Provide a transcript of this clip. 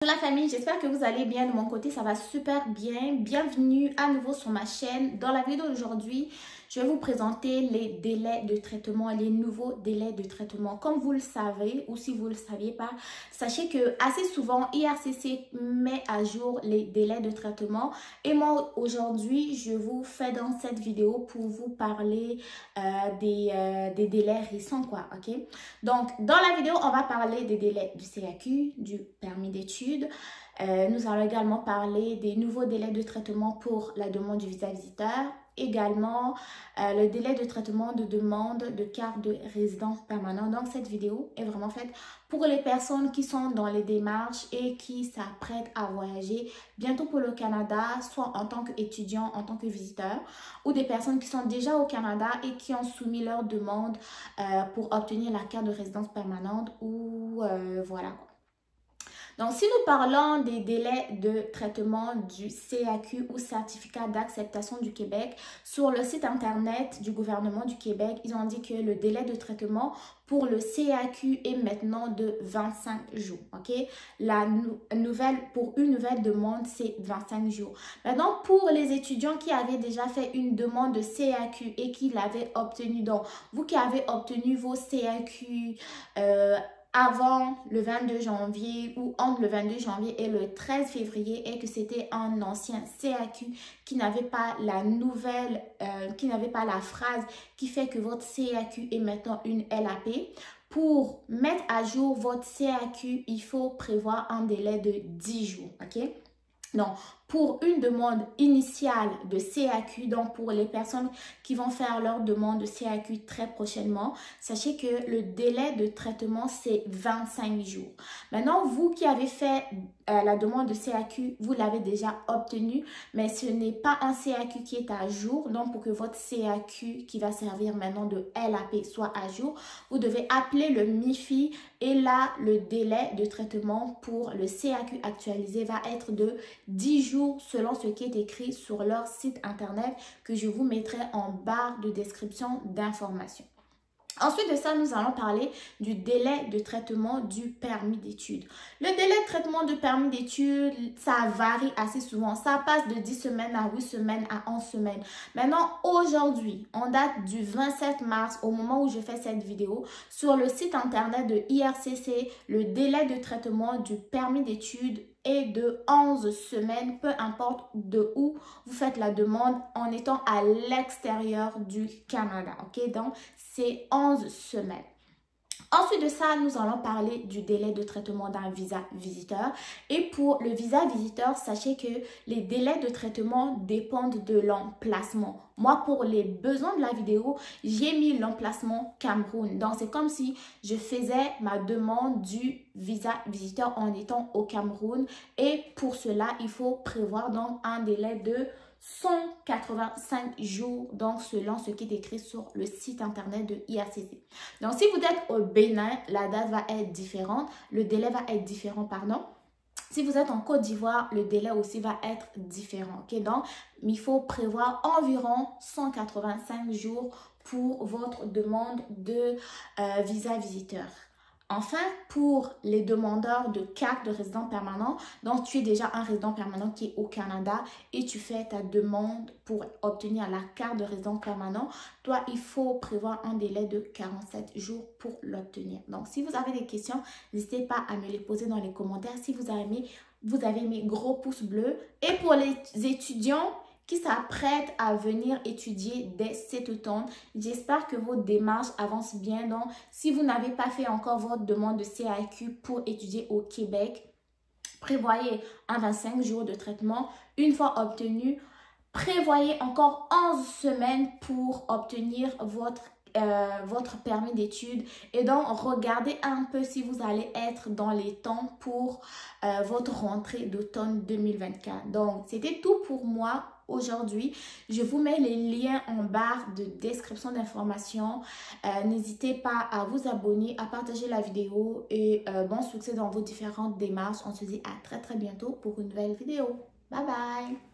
Bonjour la famille, j'espère que vous allez bien. De mon côté, ça va super bien. Bienvenue à nouveau sur ma chaîne. Dans la vidéo d'aujourd'hui, je vais vous présenter les délais de traitement, les nouveaux délais de traitement. Comme vous le savez, ou si vous ne le saviez pas, sachez que assez souvent, IRCC met à jour les délais de traitement. Et moi, aujourd'hui, je vous fais dans cette vidéo pour vous parler des délais récents, quoi, ok? Donc, dans la vidéo, on va parler des délais du CAQ, du permis d'études. Nous allons également parler des nouveaux délais de traitement pour la demande du visa visiteur. Également, le délai de traitement de demande de carte de résident permanent. Donc, cette vidéo est vraiment faite pour les personnes qui sont dans les démarches et qui s'apprêtent à voyager bientôt pour le Canada, soit en tant qu'étudiant, en tant que visiteur, ou des personnes qui sont déjà au Canada et qui ont soumis leur demande pour obtenir la carte de résidence permanente ou voilà. Donc, si nous parlons des délais de traitement du CAQ ou certificat d'acceptation du Québec, sur le site internet du gouvernement du Québec, ils ont dit que le délai de traitement pour le CAQ est maintenant de 25 jours, ok? Pour une nouvelle demande, c'est 25 jours. Maintenant, pour les étudiants qui avaient déjà fait une demande de CAQ et qui l'avaient obtenu, donc vous qui avez obtenu vos CAQ avant le 22 janvier ou entre le 22 janvier et le 13 février et que c'était un ancien CAQ qui n'avait pas la nouvelle, qui n'avait pas la phrase qui fait que votre CAQ est maintenant une LAP. Pour mettre à jour votre CAQ, il faut prévoir un délai de 10 jours, ok? Donc, pour une demande initiale de CAQ, donc pour les personnes qui vont faire leur demande de CAQ très prochainement, sachez que le délai de traitement, c'est 25 jours. Maintenant, vous qui avez fait la demande de CAQ, vous l'avez déjà obtenu, mais ce n'est pas un CAQ qui est à jour. Donc, pour que votre CAQ qui va servir maintenant de LAP soit à jour, vous devez appeler le MIFI et là, le délai de traitement pour le CAQ actualisé va être de 10 jours selon ce qui est écrit sur leur site internet que je vous mettrai en barre de description d'informations. Ensuite de ça, nous allons parler du délai de traitement du permis d'études. Le délai de traitement du permis d'études, ça varie assez souvent. Ça passe de 10 semaines à 8 semaines à 11 semaines. Maintenant, aujourd'hui, on date du 27 mars, au moment où je fais cette vidéo, sur le site internet de IRCC, le délai de traitement du permis d'études est de 11 semaines, peu importe de où vous faites la demande en étant à l'extérieur du Canada, ok? Donc, c'est 11 semaines. Ensuite de ça, nous allons parler du délai de traitement d'un visa visiteur. Et pour le visa visiteur, sachez que les délais de traitement dépendent de l'emplacement. Moi, pour les besoins de la vidéo, j'ai mis l'emplacement Cameroun. Donc, c'est comme si je faisais ma demande du visa visiteur en étant au Cameroun. Et pour cela, il faut prévoir donc un délai de 185 jours, donc selon ce qui est écrit sur le site internet de IRCC. Donc, si vous êtes au Bénin, la date va être différente, le délai va être différent, pardon. Si vous êtes en Côte d'Ivoire, le délai aussi va être différent, ok? Donc, il faut prévoir environ 185 jours pour votre demande de visa visiteur. Enfin, pour les demandeurs de carte de résident permanent, donc tu es déjà un résident permanent qui est au Canada et tu fais ta demande pour obtenir la carte de résident permanent, toi, il faut prévoir un délai de 47 jours pour l'obtenir. Donc, si vous avez des questions, n'hésitez pas à me les poser dans les commentaires. Si vous avez mis gros pouce bleu. Et pour les étudiants qui s'apprêtent à venir étudier dès cet automne, j'espère que vos démarches avancent bien. Donc, si vous n'avez pas fait encore votre demande de CAQ pour étudier au Québec, prévoyez un 25 jours de traitement. Une fois obtenu, prévoyez encore 11 semaines pour obtenir votre permis d'études et donc regardez un peu si vous allez être dans les temps pour votre rentrée d'automne 2024. Donc, c'était tout pour moi aujourd'hui. Je vous mets les liens en barre de description d'informations. N'hésitez pas à vous abonner, à partager la vidéo et bon succès dans vos différentes démarches. On se dit à très bientôt pour une nouvelle vidéo. Bye bye!